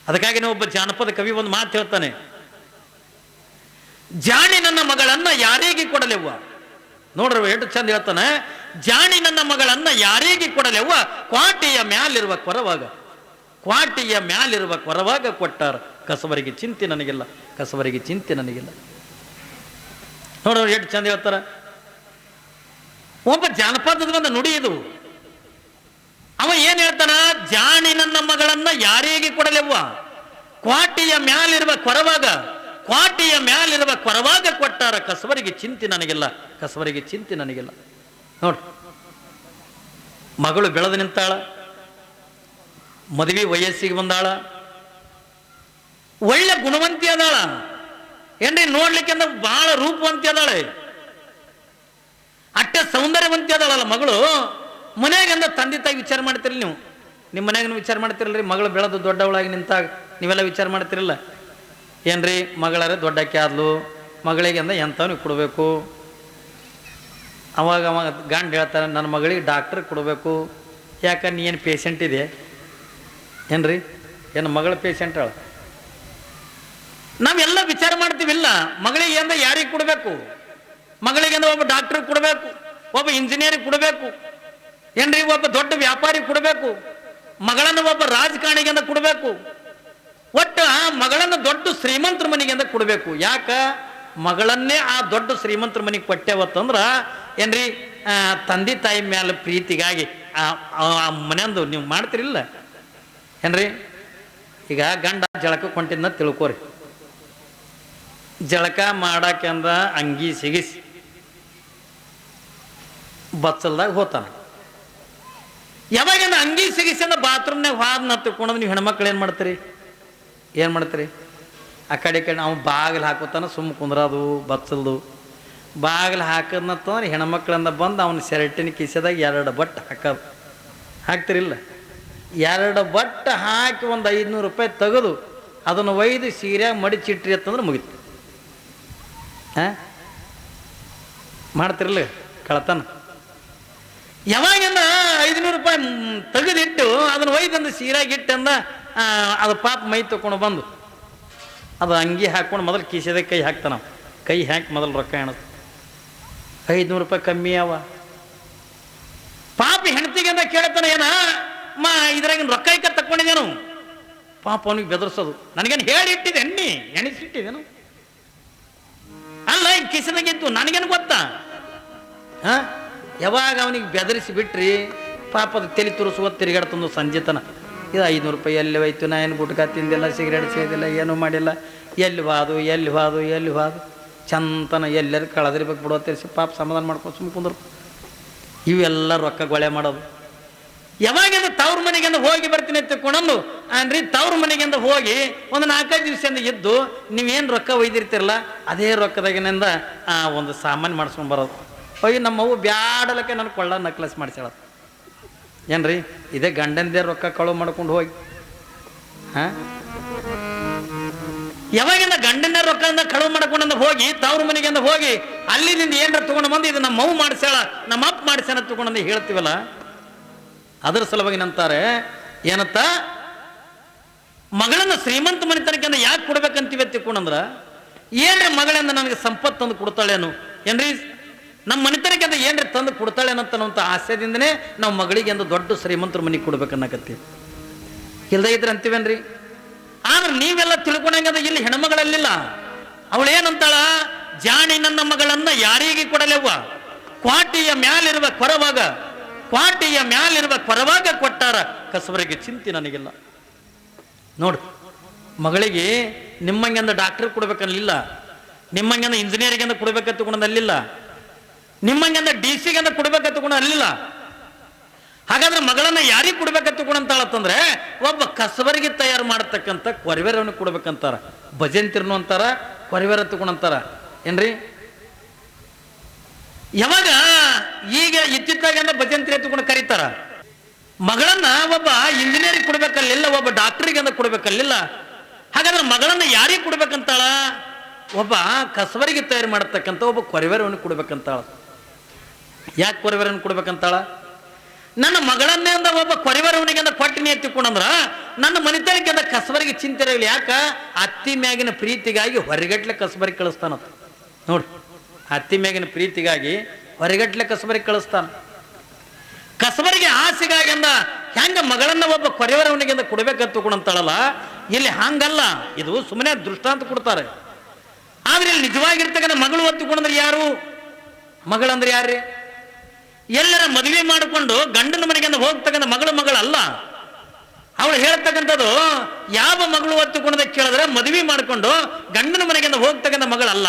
ಅದಕ್ಕಾಗಿ ಒಬ್ಬ ಜಾನಪದ ಕವಿ ಒಂದು ಮಾತು ಹೇಳ್ತಾನೆ, ಜಾಣಿ ನನ್ನ ಮಗಳನ್ನ ಯಾರಿಗೆ ಕೊಡಲೆವ್ವ. ನೋಡ್ರಿ ಎಷ್ಟು ಚಂದ ಹೇಳ್ತಾನೆ, ಜಾಣಿ ನನ್ನ ಮಗಳನ್ನ ಯಾರಿಗೆ ಕೊಡಲೆವ್ವ, ಕ್ವಾಟಿಯ ಮ್ಯಾಲಿರುವ ಕೊರವಾಗ, ಕ್ವಾಟಿಯ ಮ್ಯಾಲಿರುವ ಕೊರವಾಗ ಕೊಟ್ಟಾರ, ಕಸವರಿಗೆ ಚಿಂತೆ ನನಗಿಲ್ಲ, ಕಸವರಿಗೆ ಚಿಂತೆ ನನಗಿಲ್ಲ. ನೋಡೋರು ಎಷ್ಟು ಚಂದ ಹೇಳ್ತಾರ. ಒಬ್ಬ ಜಾನಪದದ ಒಂದು ನುಡಿ ಇದು. ಅವ ಏನ್ ಹೇಳ್ತಾನ, ಜಾಣಿ ನನ್ನ ಮಗಳನ್ನ ಯಾರಿಗೆ ಕೊಡಲೆವ್ವ, ಕ್ವಾಟಿಯ ಮ್ಯಾಲಿರುವ ಕೊರವಾಗ, ಕ್ವಾಟಿಯ ಮ್ಯಾಲಿರುವ ಕೊರವಾಗ ಕೊಟ್ಟಾರ, ಕಸವರಿಗೆ ಚಿಂತೆ ನನಗಿಲ್ಲ, ಕಸವರಿಗೆ ಚಿಂತೆ ನನಗಿಲ್ಲ. ನೋಡ್ರಿ, ಮಗಳು ಬೆಳೆದು ನಿಂತಾಳ, ಮದುವೆ ವಯಸ್ಸಿಗೆ ಬಂದಾಳ, ಒಳ್ಳೆ ಗುಣವಂತಿ ಅದಾಳ, ಏನ್ರಿ ನೋಡ್ಲಿಕ್ಕೆ ಬಹಳ ರೂಪವಂತಿ ಅದಾಳೆ, ಅಟ್ಟೆ ಸೌಂದರ್ಯವಂತಿ ಅದಾಳಲ್ಲ ಮಗಳು. ಮನೆಯಾಗಂದ ತಂದೆ ತಾಯಿ ವಿಚಾರ ಮಾಡ್ತಿರಲಿ ನೀವು, ನಿಮ್ಮ ಮನ್ಯಾಗ ವಿಚಾರ ಮಾಡ್ತಿರಲ್ರಿ, ಮಗಳು ಬೆಳೆದು ದೊಡ್ಡವಳಾಗಿ ನಿಂತಾಗ ನೀವೆಲ್ಲ ವಿಚಾರ ಮಾಡ್ತಿರಲ್ಲ, ಏನ್ರಿ ಮಗಳಾರೆ ದೊಡ್ಡಕ್ಕೆ ಆದ್ಲು, ಮಗಳಿಗೆ ಅಂದ ಎಂಥವ್ನಿಗೆ ಕೊಡಬೇಕು. ಅವಾಗ ಗಂಡು ಹೇಳ್ತಾರೆ, ನನ್ನ ಮಗಳಿಗೆ ಡಾಕ್ಟ್ರಿಗೆ ಕೊಡಬೇಕು, ಯಾಕೆ ನೀ ಏನು ಪೇಷಂಟ್ ಇದೆ ಏನ್ರಿ, ಏನು ಮಗಳ ಪೇಷಂಟ್ ಅಳ. ನಾವೆಲ್ಲ ವಿಚಾರ ಮಾಡ್ತೀವಿಲ್ಲ, ಮಗಳಿಗೆ ಅಂದ ಯಾರಿಗೆ ಕೊಡಬೇಕು, ಮಗಳಿಗೆ ಅಂದ ಒಬ್ಬ ಡಾಕ್ಟ್ರಿಗೆ ಕೊಡಬೇಕು, ಒಬ್ಬ ಇಂಜಿನಿಯರಿಗೆ ಕೊಡಬೇಕು, ಏನ್ರಿ ಒಬ್ಬ ದೊಡ್ಡ ವ್ಯಾಪಾರಿ ಕೊಡಬೇಕು, ಮಗಳನ್ನು ಒಬ್ಬ ರಾಜಕಾರಣಿಗೆ ಅಂದ ಕೊಡಬೇಕು, ಒಟ್ಟು ಮಗಳನ್ನು ದೊಡ್ಡ ಶ್ರೀಮಂತರ ಮನೆಗೆ ಅಂದ ಕೊಡಬೇಕು. ಯಾಕ ಮಗಳನ್ನೇ ಆ ದೊಡ್ಡ ಶ್ರೀಮಂತರ ಮನೆಗೆ ಕೊಟ್ಟೇವತ್ತಂದ್ರ ಏನ್ರಿ ತಂದೆ ತಾಯಿ ಮೇಲೆ ಪ್ರೀತಿಗಾಗಿ ಆ ಮನೆಯಂದು ನೀವು ಮಾಡ್ತಿರಿಲ್ಲ ಏನ್ರಿ. ಈಗ ಗಂಡ ಜಳಕಕ್ಕೆ ಹೊಂಟಿದ್ನ ತಿಳ್ಕೋರಿ, ಜಳಕ ಮಾಡಾಕೆಂದ ಅಂಗಿ ಸಿಗಿಸಿ ಬಚ್ಚಲ್ದಾಗ ಹೋತಾನ. ಯಾವಾಗಿಂದ ಅಂಗಿ ಸಿಗಿಸಿಂದ ಬಾತ್ರೂಮ್ನಾಗ ಹಾದ್ನ ತಿಳ್ಕೊಂಡ್ರೆ ನೀವು ಹೆಣ್ಮಕ್ಳು ಏನು ಮಾಡ್ತೀರಿ, ಏನು ಮಾಡ್ತೀರಿ, ಆ ಕಡೆ ಕಡೆ ಅವ್ನು ಬಾಗಿಲು ಹಾಕೋತಾನ, ಸುಮ್ಮ ಕುಂದ್ರದು ಬಚ್ಚಲ್ದು. ಬಾಗಿಲು ಹಾಕದ್ನತ್ತಂದ್ರೆ ಹೆಣ್ಮಕ್ಳಿಂದ ಬಂದು ಅವನ ಶರ್ಟಿನ ಕಿಸೆದಾಗ 2 ಬಟ್ಟೆ ಹಾಕೋದು, ಹಾಕ್ತಿರಿಲ್ಲ. 2 ಬಟ್ಟೆ ಹಾಕಿ ಒಂದು 500 ರೂಪಾಯಿ ತೆಗೆದು ಅದನ್ನು ಒಯ್ದು ಸೀರೆಯಾಗ ಮಡಿಚಿಟ್ರಿ ಅಂತಂದ್ರೆ ಮುಗಿತು. ಮಾಡ್ತಿರಲ್ಲ ಕಳತನ. ಯಾವಾಗಿಂದ 500 ರೂಪಾಯಿ ತೆಗೆದಿಟ್ಟು ಅದನ್ನು ಒಯ್ದಂದು ಸೀರೆಯಾಗಿಟ್ಟಂದ ಅದು ಪಾಪ ಮೈ ತಗೊಂಡು ಬಂದು ಅದು ಅಂಗಿ ಹಾಕ್ಕೊಂಡು ಮೊದಲು ಕಿಸೆದಾಗ ಕೈ ಹಾಕ್ತಾನ, ಕೈ ಹಾಕಿ ಮೊದಲು ರೊಕ್ಕ ಎಣಸ್ತ, 500 ರೂಪಾಯಿ ಕಮ್ಮಿ ಅವ. ಪಾಪ ಹೆಣ್ತಿಗೆ ಅಂತ ಕೇಳ್ತಾನೆ, ಏನ ಇದ್ರಾಗಿನ ರೊಕ್ಕ ಇಕ್ಕ ತಕ್ಕೊಂಡಿದ್ದೇನು, ಪಾಪ ಅವನಿಗೆ ಬೆದರ್ಸೋದು, ನನಗೇನು ಹೇಳಿ ಇಟ್ಟಿದೆ ಎಣ್ಣಿ ಎಣಿಸಿಟ್ಟಿದ್ದೇನು, ಅಲ್ಲ ಈಗ ಕಿಸೆದಾಗಿತ್ತು ನನಗೇನು ಗೊತ್ತಾ. ಯಾವಾಗ ಅವನಿಗೆ ಬೆದರಿಸಿ ಬಿಟ್ರಿ ಪಾಪದ ತಲೆ ತುರಿಸುವ ತಿರುಗಾಡ್ತಂದು ಸಂಜೆತನ. ಇದು 500 ರೂಪಾಯಿ ಎಲ್ಲಿ ಹೋಯ್ತು, ನಾ ಏನು ಗುಟ್ಕ ತಿಂದಿಲ್ಲ, ಸಿಗರೇಟ್ ಸೇದಿಲ್ಲ, ಏನೂ ಮಾಡಿಲ್ಲ, ಎಲ್ಲಿ ಹೋದು ಎಲ್ಲಿ ಹೋದು ಎಲ್ಲಿ ಹೋದು ಚಂತನ ಎಲ್ಲರೂ ಕಳೆದಿರ್ಬೇಕು ಬಿಡೋ ತಿರ್ಸಿ ಪಾಪ ಸಮಾಧಾನ ಮಾಡ್ಕೊಂಡು ಸುಮ್ಮ ಕುಂದ್ರು. ಇವೆಲ್ಲ ರೊಕ್ಕ ಗೊಳೆ ಮಾಡೋದು. ಯಾವಾಗಿಂದ ತವ್ರ ಮನೆಗಿಂದ ಹೋಗಿ ಬರ್ತೀನಿ ತಿಳ್ಕೊಂಡಂದು ಅನ್ರಿ, ತವ್ರ ಮನೆಗಿಂದ ಹೋಗಿ ಒಂದು 4-5 ದಿವಸದಿಂದ ಇದ್ದು ನೀವೇನು ರೊಕ್ಕ ಒಯ್ದಿರ್ತಿರಲ್ಲ ಅದೇ ರೊಕ್ಕದಾಗಿನಿಂದ ಒಂದು ಸಾಮಾನು ಮಾಡಿಸ್ಕೊಂಡು ಬರೋದು. ಹೋಗಿ ನಮ್ಮವು ಬ್ಯಾಡಲಕ್ಕೆ ನನ್ನ ಕೊಳ್ಳ ನಕ್ಲಸ್ ಮಾಡಿಸ್ಯಾಳ ಏನ್ರಿ, ಇದೇ ಗಂಡಂದೇ ರೊಕ್ಕ ಕಳು ಮಾಡ್ಕೊಂಡು ಹೋಗಿ. ಯಾವಾಗಿಂದ ಗಂಡನ ರೊಕ್ಕದಿಂದ ಕಳುವು ಮಾಡ್ಕೊಂಡ ಹೋಗಿ ತವ್ರ ಮನೆಗಿಂದ ಹೋಗಿ ಅಲ್ಲಿಂದ ಏನಾರ ತಗೊಂಡು ಬಂದು ಇದು ನಮ್ಮ ಮೌ ಮಾಡಿಸ್ಯಾಳ ನಮ್ಮ ಅಪ್ಪ ಮಾಡಿಸ್ಯಾನ ತಗೊಂಡು ಹೇಳ್ತೀವಲ್ಲ, ಅದರ ಸಲುವಾಗಿ ನಂತಾರೆ ಏನತ್ತ, ಮಗಳನ್ನ ಶ್ರೀಮಂತ ಮನೆತನಕ್ಕಿಂದ ಯಾಕೆ ಕೊಡ್ಬೇಕಂತೀವಿ ತಿಳ್ಕೊಂಡಂದ್ರ, ಏನ್ರಿ ಮಗಳಿಂದ ನನಗೆ ಸಂಪತ್ತು ತಂದು ಕೊಡ್ತಾಳೇನು ಏನ್ರಿ, ನಮ್ಮ ಮನೆತನಕ್ಕಿಂತ ಏನ್ರಿ ತಂದು ಕೊಡ್ತಾಳೇನಂತ ಆಸೆದಿಂದನೇ ನಾವು ಮಗಳಿಗೆ ಒಂದು ದೊಡ್ಡ ಶ್ರೀಮಂತರ ಮನೆಗೆ ಕೊಡ್ಬೇಕನ್ನಕತ್ತೀವಿ. ಇಲ್ದೇ ಇದ್ರೆ ಅಂತೀವೇನ್ರಿ. ಆದ್ರೆ ನೀವೆಲ್ಲ ತಿಳ್ಕೊಂಡಂಗದ ಇಲ್ಲಿ ಹೆಣ್ಮಗಳಲ್ಲಿಲ್ಲ. ಅವಳು ಏನಂತಾಳ, ಜಾಣಿ ನನ್ನ ಮಗಳನ್ನ ಯಾರಿಗೆ ಕೊಡಲೆವ್ವ, ಕ್ವಾಟಿಯ ಮ್ಯಾಲಿರುವ ಕೊರವಾಗ, ಕ್ವಾಟಿಯ ಮ್ಯಾಲಿರುವ ಕೊರವಾಗ ಕೊಟ್ಟಾರ, ಕಸವರಿಗೆ ಚಿಂತೆ ನನಗಿಲ್ಲ. ನೋಡು, ಮಗಳಿಗೆ ನಿಮ್ಮಂಗೆಂದ ಡಾಕ್ಟರ್ ಕೊಡ್ಬೇಕನ್ನಲಿಲ್ಲ, ನಿಮ್ಮಂಗೆಂದ ಇಂಜಿನಿಯರಿಂಗ್ ಕೊಡ್ಬೇಕಂತ ತಗೊಂಡಲ್ಲಿಲ್ಲ, ನಿಮ್ಮಂಗೆಂದ DC ಕೊಡ್ಬೇಕಂತ ತಗೊಂಡು ಅಲ್ಲಿಲ್ಲ. ಹಾಗಾದ್ರೆ ಮಗಳನ್ನ ಯಾರಿಗೆ ಕೊಡ್ಬೇಕಂತ ತಗೊಂಡಂತಾಳತ್ತಂದ್ರೆ ಒಬ್ಬ ಕಸಬರಿಗೆ ತಯಾರು ಮಾಡತಕ್ಕಂಥ ಕೊರವೇರವನ್ನ ಕೊಡ್ಬೇಕಂತಾರ, ಭಜಂತಿರ್ನು ಅಂತಾರ, ಕೊರವೇರ ತಗೊಂಡಂತಾರ ಏನ್ರಿ. ಯಾವಾಗ ಈಗ ಇತ್ತಿತ್ತಾಗ ಭಜಂತ್ರಿ ತಗೊಂಡು ಕರೀತಾರ, ಮಗಳನ್ನ ಒಬ್ಬ ಇಂಜಿನಿಯರಿಂಗ್ ಕೊಡ್ಬೇಕಲ್ಲಿಲ್ಲ, ಒಬ್ಬ ಡಾಕ್ಟರಿಗೆ ಅಂತ ಕೊಡ್ಬೇಕಲ್ಲಿಲ್ಲ. ಹಾಗಾದ್ರೆ ಮಗಳನ್ನ ಯಾರಿಗೆ ಕೊಡ್ಬೇಕಂತಾಳ, ಒಬ್ಬ ಕಸಬರಿಗೆ ತಯಾರು ಮಾಡತಕ್ಕಂಥ ಒಬ್ಬ ಕೊರವೇರವನ್ನ ಕೊಡ್ಬೇಕಂತಾಳ. ಯಾಕೆ ಕೊರವೇರನ್ನು ಕೊಡ್ಬೇಕಂತಾಳ, ನನ್ನ ಮಗಳನ್ನೇ ಅಂದ ಒಬ್ಬ ಕೊರಿವರವನಿಗೆ ಅಂದ ಕೊಟ್ಟಿನಿ ಎತ್ತಿಕೊಂಡಂದ್ರ ನನ್ನ ಮನಿತನಕ್ಕೆ ಅಂದ ಕಸಬರಿಗೆ ಚಿಂತೆ ಇರಲಿ. ಯಾಕ ಅತ್ತಿ ಮ್ಯಾಗಿನ ಪ್ರೀತಿಗಾಗಿ ಹೊರಗಟ್ಲೆ ಕಸಬರಿಗೆ ಕಳಿಸ್ತಾನಂತ ನೋಡ್ರಿ. ಅತ್ತಿ ಮ್ಯಾಗಿನ ಪ್ರೀತಿಗಾಗಿ ಹೊರಗಟ್ಲೆ ಕಸಬರಿಗೆ ಕಳಿಸ್ತಾನ. ಕಸಬರಿಗೆ ಆಸೆಗಾಗಿ ಅಂದ ಹೆಂಗ ಮಗಳನ್ನ ಒಬ್ಬ ಕೊರಿವರವನಿಗೆ ಅಂದ ಕೊಡ್ಬೇಕಂತಕೊಂಡಂತಾಳಲ್ಲ, ಇಲ್ಲಿ ಹಂಗಲ್ಲ. ಇದು ಸುಮ್ಮನೆ ದೃಷ್ಟಾಂತ ಕೊಡ್ತಾರೆ. ಆದ್ರೆ ಇಲ್ಲಿ ನಿಜವಾಗಿರ್ತಕ್ಕಂಥ ಮಗಳು ಒತ್ತುಕೊಂಡ್ರೆ ಯಾರು? ಮಗಳಂದ್ರೆ ಯಾರ್ರಿ? ಎಲ್ಲರ ಮದುವೆ ಮಾಡಿಕೊಂಡು ಗಂಡನ ಮನೆಗೆ ಹೋಗ್ತಕ್ಕಂಥ ಮಗಳಲ್ಲ. ಅವಳು ಹೇಳ್ತಕ್ಕಂಥದ್ದು ಯಾವ ಮಗಳು ಒತ್ತುಕೊಂಡ ಕೇಳಿದ್ರೆ ಮದುವೆ ಮಾಡಿಕೊಂಡು ಗಂಡನ ಮನೆಗೆ ಹೋಗ್ತಕ್ಕಂಥ ಮಗಳಲ್ಲ,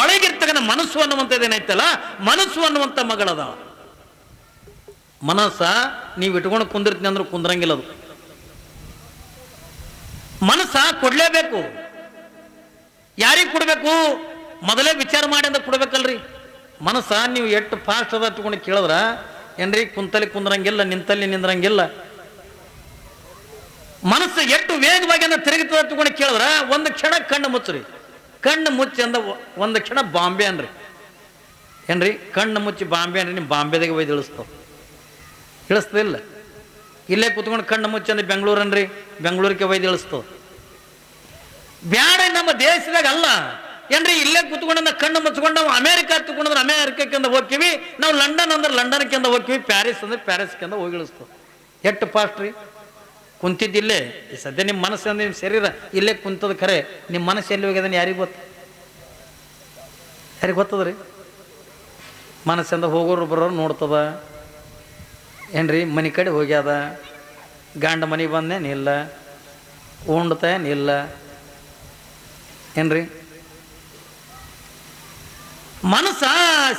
ಒಳಗಿರ್ತಕ್ಕಂಥ ಮನಸ್ಸು ಅನ್ನುವಂಥದ್ದು ಏನೈತಲ್ಲ, ಮನಸ್ಸು ಅನ್ನುವಂಥ ಮಗಳದ. ಮನಸ್ಸ ನೀವು ಇಟ್ಕೊಂಡು ಕುಂದಿರ್ತೀನಿ ಅಂದ್ರೆ ಕುಂದ್ರಂಗಿಲ್ಲ. ಅದು ಮನಸ್ಸ ಕೊಡ್ಲೇಬೇಕು. ಯಾರಿಗೆ ಕೊಡ್ಬೇಕು? ಮೊದಲೇ ವಿಚಾರ ಮಾಡಿ ಅಂತ ಕೊಡ್ಬೇಕಲ್ರಿ. ಮನಸ್ಸ ನೀವು ಎಷ್ಟು ಫಾಸ್ಟ್ ಅದ ತಗೊಂಡು ಕೇಳಿದ್ರ ಏನ್ರಿ, ಕುಂತಲ್ಲಿ ಕುಂದ್ರಂಗಿಲ್ಲ, ನಿಂತಲ್ಲಿ ನಿಂದ್ರಂಗಿಲ್ಲ. ಮನಸ್ಸು ಎಷ್ಟು ವೇಗವಾಗಿ ತಿರುಗುತ್ತದ ತಗೊಂಡು ಕೇಳಿದ್ರ ಒಂದು ಕ್ಷಣ ಕಣ್ಣು ಮುಚ್ಚ್ರಿ. ಕಣ್ಣು ಮುಚ್ಚಿ ಅಂದ ಒಂದು ಕ್ಷಣ ಬಾಂಬೆ ಅನ್ರಿ. ಏನ್ರಿ, ಕಣ್ಣು ಮುಚ್ಚಿ ಬಾಂಬೆ ಅನ್ರಿ, ನಿಮ್ಮ ಬಾಂಬೆದಾಗೆ ಒಯ್ದು ಇಳಿಸ್ತಾವ. ಇಳಿಸ್ತದಿಲ್ಲ. ಇಲ್ಲೇ ಕುತ್ಕೊಂಡು ಕಣ್ಣು ಮುಚ್ಚಿ ಅಂದ್ರೆ ಬೆಂಗಳೂರು ಅನ್ರಿ, ಬೆಂಗಳೂರಿಗೆ ಒಯ್ದು ಇಳಿಸ್ತದ. ಬ್ಯಾಡ ನಮ್ಮ ದೇಶದಾಗ ಅಲ್ಲ ಏನ್ರಿ, ಇಲ್ಲೇ ಕುತ್ಕೊಂಡ ಕಣ್ಣು ಮುಚ್ಕೊಂಡು ನಾವು ಅಮೇರಿಕ ಹತ್ಕೊಂಡ್ರೆ ಅಮೇರಿಕಕ್ಕೆ ಹೋಗ್ತೀವಿ, ನಾವು ಲಂಡನ್ ಅಂದ್ರೆ ಲಂಡನ್ಗೆ ಹೋಗ್ತೀವಿ, ಪ್ಯಾರಿಸ್ ಅಂದ್ರೆ ಪ್ಯಾರಿಸ್ಗೆ ಹೋಗಿ ಇಳಿಸ್ತೇವೆ. ಎಷ್ಟು ಫಾಸ್ಟ್ ರೀ. ಕುಂತಿದ್ದಿಲ್ಲೇ ಸದ್ಯ ನಿಮ್ಮ ಮನಸ್ಸು ಅಂದ್ರೆ ನಿಮ್ಮ ಶರೀರ ಇಲ್ಲೇ ಕುಂತದ ಖರೆ, ನಿಮ್ಮ ಮನಸ್ಸು ಎಲ್ಲಿ ಹೋಗ್ಯದನ್ನ ಯಾರಿಗೆ ಗೊತ್ತದ್ರಿ? ಮನಸ್ಸಿಂದ ಹೋಗೋರು ಬರೋರು ನೋಡ್ತದ ಏನ್ರಿ, ಮನೆ ಕಡೆ ಹೋಗ್ಯಾದ, ಗಂಡ ಮನೆಗೆ ಬಂದೇನಿಲ್ಲ, ಉಂಡ್ತೇನಿಲ್ಲ ಏನ್ರಿ. ಮನಸ್ಸ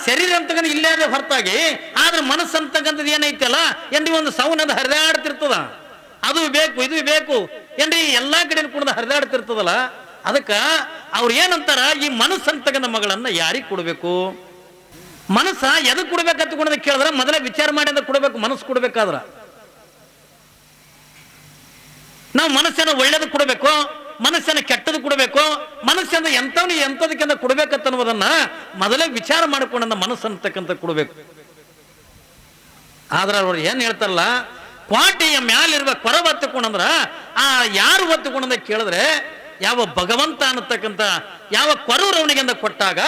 ಶರೀರ ಅಂತಕ್ಕಂಥ ಇಲ್ಲೇ ಅದೇ ಹೊರತಾಗಿ, ಆದ್ರೆ ಮನಸ್ಸು ಅಂತಕ್ಕಂಥದ್ದು ಏನೈತಲ್ಲ ಏನ್ರಿ, ಒಂದು ಸೌನದ ಹರಿದಾಡ್ತಿರ್ತದ. ಅದು ಬೇಕು ಇದು ಬೇಕು ಏನ್ರಿ, ಎಲ್ಲಾ ಕಡೆ ಕೂಡ ಹರಿದಾಡ್ತಿರ್ತದಲ್ಲ. ಅದಕ್ಕೆ ಅವ್ರು ಏನಂತಾರ, ಈ ಮನಸ್ಸು ಅಂತಕ್ಕಂಥ ಮಗಳನ್ನ ಯಾರಿಗೆ ಕೊಡ್ಬೇಕು? ಮನಸ್ಸ ಎದಕ್ಕೆ ಕೊಡ್ಬೇಕಂತ ಕೇಳಿದ್ರೆ ಮೊದಲೇ ವಿಚಾರ ಮಾಡಿ ಅಂತ ಕೊಡ್ಬೇಕು. ಮನಸ್ಸು ಕೊಡ್ಬೇಕಾದ್ರ ನಾವು ಮನಸ್ಸನ್ನು ಒಳ್ಳೇದು ಕೊಡಬೇಕು, ಮನಸ್ಸನ್ನು ಕೆಟ್ಟದ್ದು ಕೊಡಬೇಕು, ಮನಸ್ಸನ್ನು ಎಂಥದಕ್ಕಿಂತ ಕೊಡ್ಬೇಕಂತ ಅನ್ನೋದನ್ನ ಮೊದಲೇ ವಿಚಾರ ಮಾಡಿಕೊಂಡ ಮನಸ್ಸು ಅಂತಕ್ಕಂಥ ಕೊಡಬೇಕು. ಆದ್ರೆ ಅವ್ರು ಏನ್ ಹೇಳ್ತಾರಲ್ಲ, ಕ್ವಾಟೆಯ ಮ್ಯಾಲಿರುವ ಕೊರ ಒತ್ತುಕೊಂಡಂದ್ರ ಆ ಯಾರು ಒತ್ತುಕೊಂಡ ಕೇಳಿದ್ರೆ ಯಾವ ಭಗವಂತ ಅನ್ನತಕ್ಕಂಥ ಯಾವ ಕೊರವರವನಿಗೆಂದ ಕೊಟ್ಟಾಗ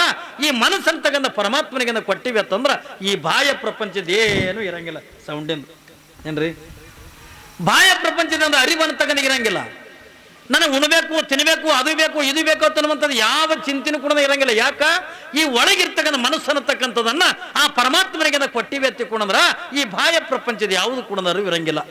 ಈ ಮನಸ್ಸಂತಕ್ಕಂಥ ಪರಮಾತ್ಮನಿಗೆಂದ ಕೊಟ್ಟಿವಿ ಅಂತಂದ್ರ ಈ ಬಾಹ್ಯ ಪ್ರಪಂಚದ ಏನು ಇರಂಗಿಲ್ಲ. ಸೌಂಡಿಂದ ಏನ್ರಿ, ಬಾಹ್ಯ ಪ್ರಪಂಚದಿಂದ ಅರಿವು ಅಂತಕ್ಕಂಥ ಇರಂಗಿಲ್ಲ. ನನಗೆ ಉಣಬೇಕು, ತಿನ್ನಬೇಕು, ಅದು ಬೇಕು, ಇದು ಬೇಕು ಅನ್ನುವಂಥದ್ದು ಯಾವ ಚಿಂತನೆ ಕೂಡ ಇರಂಗಿಲ್ಲ. ಯಾಕ? ಈ ಒಳಗಿರ್ತಕ್ಕಂಥ ಮನಸ್ಸು ಅನ್ನತಕ್ಕಂಥದನ್ನ ಆ ಪರಮಾತ್ಮನಿಗೆ ಕೊಟ್ಟಿವೆ ಎತ್ತಿಕೊಂಡ್ರ ಈ ಬಾಹ್ಯ ಪ್ರಪಂಚದ ಯಾವುದು ಕೂಡ ಅರಿವು ಇರಂಗಿಲ್ಲ.